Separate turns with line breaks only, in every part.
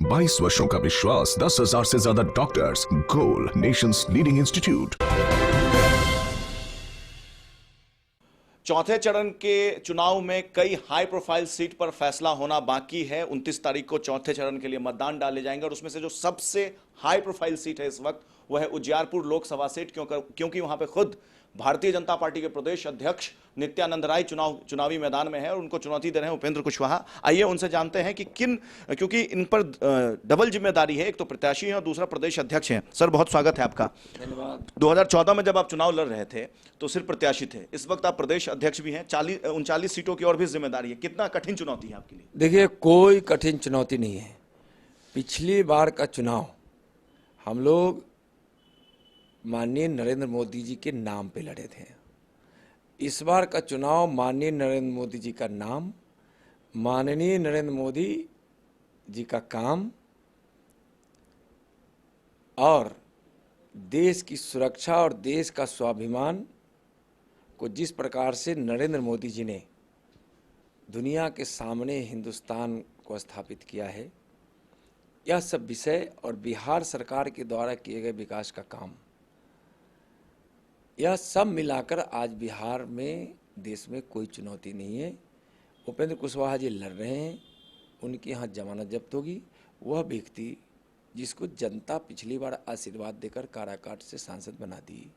22 वर्षों का विश्वास, 10,000 से ज्यादा डॉक्टर्स, गोल नेशंस लीडिंग इंस्टीट्यूट।
चौथे चरण के चुनाव में कई हाई प्रोफाइल सीट पर फैसला होना बाकी है। 29 तारीख को चौथे चरण के लिए मतदान डाले जाएंगे और उसमें से जो सबसे हाई प्रोफाइल सीट है इस वक्त वह है उजियारपुर लोकसभा सीट, क्योंकि वहां पे खुद भारतीय जनता पार्टी के प्रदेश अध्यक्ष नित्यानंद राय चुनावी मैदान में है और उनको चुनौती दे रहे हैं उपेंद्र कुशवाहा। आइए उनसे जानते हैं कि क्योंकि इन पर डबल जिम्मेदारी है, एक तो प्रत्याशी है और दूसरा प्रदेश अध्यक्ष हैं। सर, बहुत स्वागत है आपका।
धन्यवाद।
2014 में जब आप चुनाव लड़ रहे थे तो सिर्फ प्रत्याशी थे, इस वक्त आप प्रदेश अध्यक्ष भी हैं। 39 सीटों की और भी जिम्मेदारी है। कितना कठिन चुनौती है आपके लिए?
देखिए, कोई कठिन चुनौती नहीं है। पिछली बार का चुनाव हम लोग माननीय नरेंद्र मोदी जी के नाम पे लड़े थे। इस बार का चुनाव माननीय नरेंद्र मोदी जी का नाम, माननीय नरेंद्र मोदी जी का काम और देश की सुरक्षा और देश का स्वाभिमान को जिस प्रकार से नरेंद्र मोदी जी ने दुनिया के सामने हिंदुस्तान को स्थापित किया है, यह सब विषय और बिहार सरकार के द्वारा किए गए विकास का काम, यह सब मिलाकर आज बिहार में देश में कोई चुनौती नहीं है। उपेंद्र कुशवाहा जी लड़ रहे हैं, उनके यहाँ जमानत जब्त होगी। वह व्यक्ति जिसको जनता पिछली बार आशीर्वाद देकर काराकाट से सांसद बना दी,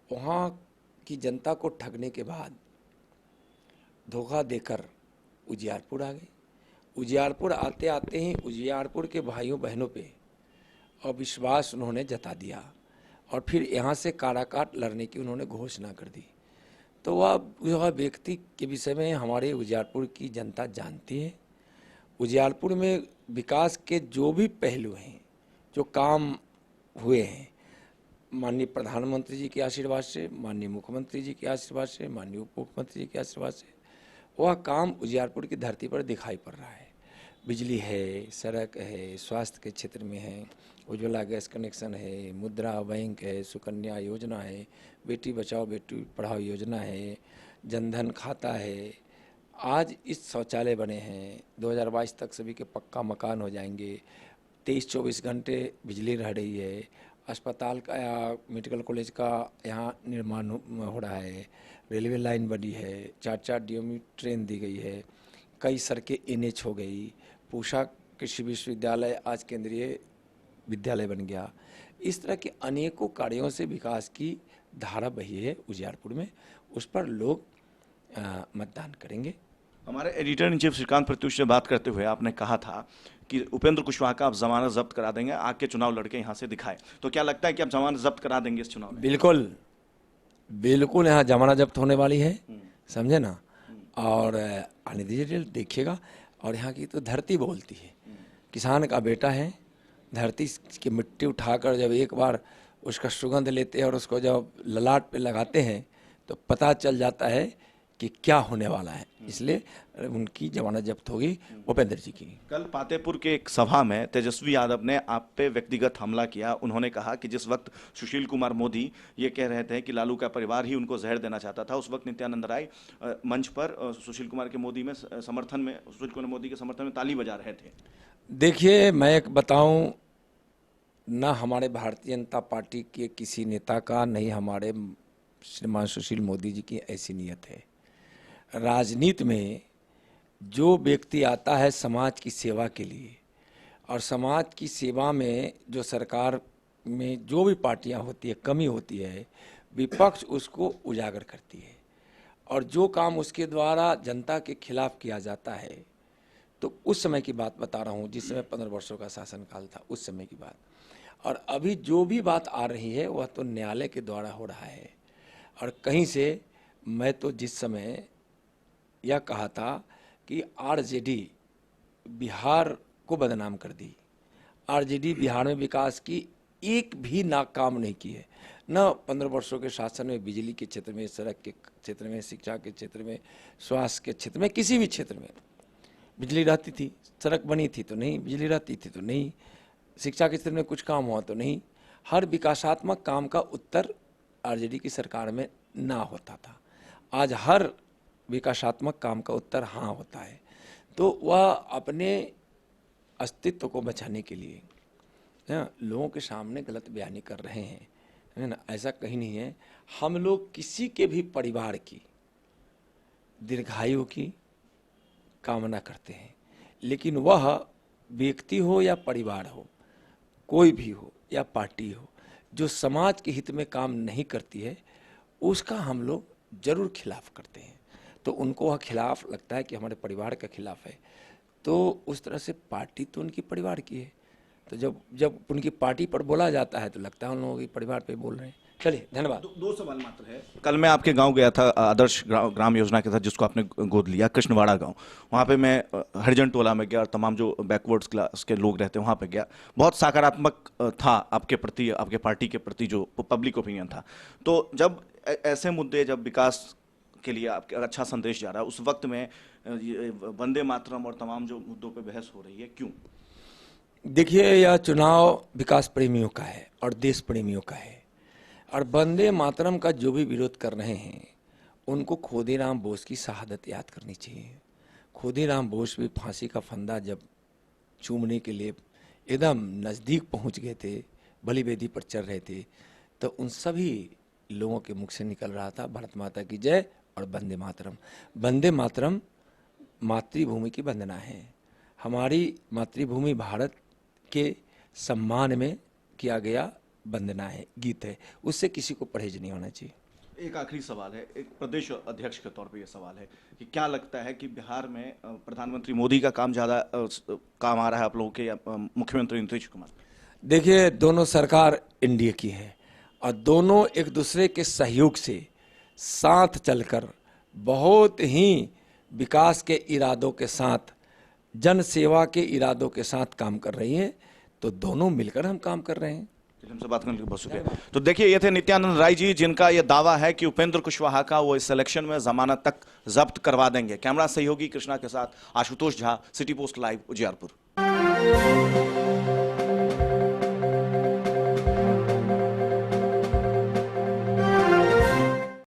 वहाँ की जनता को ठगने के बाद धोखा देकर उजियारपुर आ गए। उजियारपुर आते आते ही उजियारपुर के भाइयों बहनों पे अविश्वास उन्होंने जता दिया और फिर यहाँ से काराकाट लड़ने की उन्होंने घोषणा कर दी। तो वह व्यक्ति के विषय में हमारे उजियारपुर की जनता जानती है। उजियारपुर में विकास के जो भी पहलू हैं, जो काम हुए हैं, माननीय प्रधानमंत्री जी के आशीर्वाद से, माननीय मुख्यमंत्री जी के आशीर्वाद से, माननीय उप मुख्यमंत्री जी के आशीर्वाद से, वह काम उजियारपुर की धरती पर दिखाई पड़ रहा है। बिजली है, सड़क है, स्वास्थ्य के क्षेत्र में है, उज्ज्वला गैस कनेक्शन है, मुद्रा बैंक है, सुकन्या योजना है, बेटी बचाओ बेटी पढ़ाओ योजना है, जनधन खाता है। आज इस शौचालय बने हैं, 2022 तक सभी के पक्का मकान हो जाएंगे। 23-24 घंटे बिजली रह रही है। अस्पताल का या मेडिकल कॉलेज का यहाँ निर्माण हो रहा है। रेलवे लाइन बनी है, 4-4 DMU ट्रेन दी गई है, कई सड़कें NH हो गई। पूषा कृषि विश्वविद्यालय आज केंद्रीय विद्यालय बन गया। इस तरह के अनेकों कार्यों से विकास की धारा बही है उजियारपुर में। उस पर लोग मतदान करेंगे।
हमारे editor in chief Shrikant Pratyush से बात करते हुए आपने कहा था कि उपेंद्र कुशवाहा का आप जमानत जब्त करा देंगे, आके चुनाव लड़के यहाँ से दिखाए। तो क्या लगता है कि आप जमानत जब्त करा देंगे इस चुनाव में?
बिल्कुल बिल्कुल, यहाँ जमानत जब्त होने वाली है, समझे ना। और आने दीजिए, देखिएगा। और यहाँ की तो धरती बोलती है। किसान का बेटा है, धरती की मिट्टी उठाकर जब एक बार उसका सुगंध लेते हैं और उसको जब ललाट पे लगाते हैं तो पता चल जाता है कि क्या होने वाला है। इसलिए उनकी जमानत जब्त होगी, उपेंद्र जी की।
कल पातेपुर के एक सभा में तेजस्वी यादव ने आप पे व्यक्तिगत हमला किया। उन्होंने कहा कि जिस वक्त सुशील कुमार मोदी ये कह रहे थे कि लालू का परिवार ही उनको जहर देना चाहता था, उस वक्त नित्यानंद राय मंच पर सुशील कुमार के मोदी के समर्थन में ताली बजा रहे थे।
देखिए, मैं एक बताऊं, न हमारे भारतीय जनता पार्टी के किसी नेता का, नहीं हमारे श्रीमान सुशील मोदी जी की ऐसी नीयत है। राजनीति में जो व्यक्ति आता है समाज की सेवा के लिए, और समाज की सेवा में जो सरकार में जो भी पार्टियां होती है, कमी होती है, विपक्ष उसको उजागर करती है। और जो काम उसके द्वारा जनता के खिलाफ किया जाता है, तो उस समय की बात बता रहा हूँ, जिस समय 15 वर्षों का शासनकाल था, उस समय की बात। और अभी जो भी बात आ रही है वह तो न्यायालय के द्वारा हो रहा है। और कहीं से मैं तो जिस समय यह कहा था कि RJD बिहार को बदनाम कर दी, RJD बिहार में विकास की एक भी नाकाम नहीं की है। न 15 वर्षों के शासन में बिजली के क्षेत्र में, सड़क के क्षेत्र में, शिक्षा के क्षेत्र में, स्वास्थ्य के क्षेत्र में, किसी भी क्षेत्र में बिजली रहती थी, सड़क बनी थी तो नहीं, बिजली रहती थी तो नहीं, शिक्षा के क्षेत्र में कुछ काम हुआ तो नहीं। हर विकासात्मक काम का उत्तर RJD की सरकार में ना होता था। आज हर विकासात्मक काम का उत्तर हाँ होता है। तो वह अपने अस्तित्व को बचाने के लिए लोगों के सामने गलत बयानी कर रहे हैं, है ना। ऐसा कहीं नहीं है। हम लोग किसी के भी परिवार की दीर्घायु की कामना करते हैं, लेकिन वह व्यक्ति हो या परिवार हो, कोई भी हो या पार्टी हो, जो समाज के हित में काम नहीं करती है उसका हम लोग जरूर खिलाफ करते हैं। तो उनको वह खिलाफ लगता है कि हमारे परिवार का खिलाफ है, तो उस तरह से पार्टी तो उनकी परिवार की है। तो जब उनकी पार्टी पर बोला जाता है तो लगता है उन लोगों के परिवार पे बोल रहे हैं। चलिए, धन्यवाद।
दो सवाल मात्र है। कल मैं आपके गांव गया था, आदर्श ग्राम योजना के तहत जिसको आपने गोद लिया, कृष्णवाड़ा गांव। वहां पे मैं हरिजन टोला में गया और तमाम जो बैकवर्ड्स क्लास के लोग रहते हैं वहां पे गया। बहुत सकारात्मक था आपके प्रति, आपके पार्टी के प्रति जो पब्लिक ओपिनियन था। तो जब ऐसे मुद्दे, जब विकास के लिए आपके अच्छा संदेश जा रहा है, उस वक्त में वंदे मातरम और तमाम जो मुद्दों पे बहस हो रही है, क्यों?
देखिए, यह चुनाव विकास प्रेमियों का है और देश प्रेमियों का है, और वंदे मातरम का जो भी विरोध कर रहे हैं उनको खुदीराम बोस की शहादत याद करनी चाहिए। खुदीराम बोस भी फांसी का फंदा जब चूमने के लिए एकदम नज़दीक पहुंच गए थे, बलि वेदी पर चढ़ रहे थे, तो उन सभी लोगों के मुख से निकल रहा था भारत माता की जय और वंदे मातरम। वंदे मातरम मातृभूमि की वंदना है। हमारी मातृभूमि भारत के सम्मान में किया गया वंदना है, गीत है, उससे किसी को परहेज नहीं होना चाहिए।
एक आखिरी सवाल है, एक प्रदेश अध्यक्ष के तौर पे ये सवाल है कि क्या लगता है कि बिहार में प्रधानमंत्री मोदी का काम ज़्यादा काम आ रहा है आप लोगों के, या मुख्यमंत्री नीतीश कुमार?
देखिए, दोनों सरकार एनडीए की है और दोनों एक दूसरे के सहयोग से साथ चलकर बहुत ही विकास के इरादों के साथ, जन सेवा के इरादों के साथ काम कर रही है। तो दोनों मिलकर हम काम कर रहे हैं।
हमसे बात करने के लिए बहुत शुक्रिया। तो देखिए, ये थे नित्यानंद राय जी, जिनका यह दावा है कि उपेंद्र कुशवाहा का वो इस इलेक्शन में जमानत तक जब्त करवा देंगे। कैमरा सहयोगी कृष्णा के साथ Ashutosh Jha, city post live, Ujiarpur.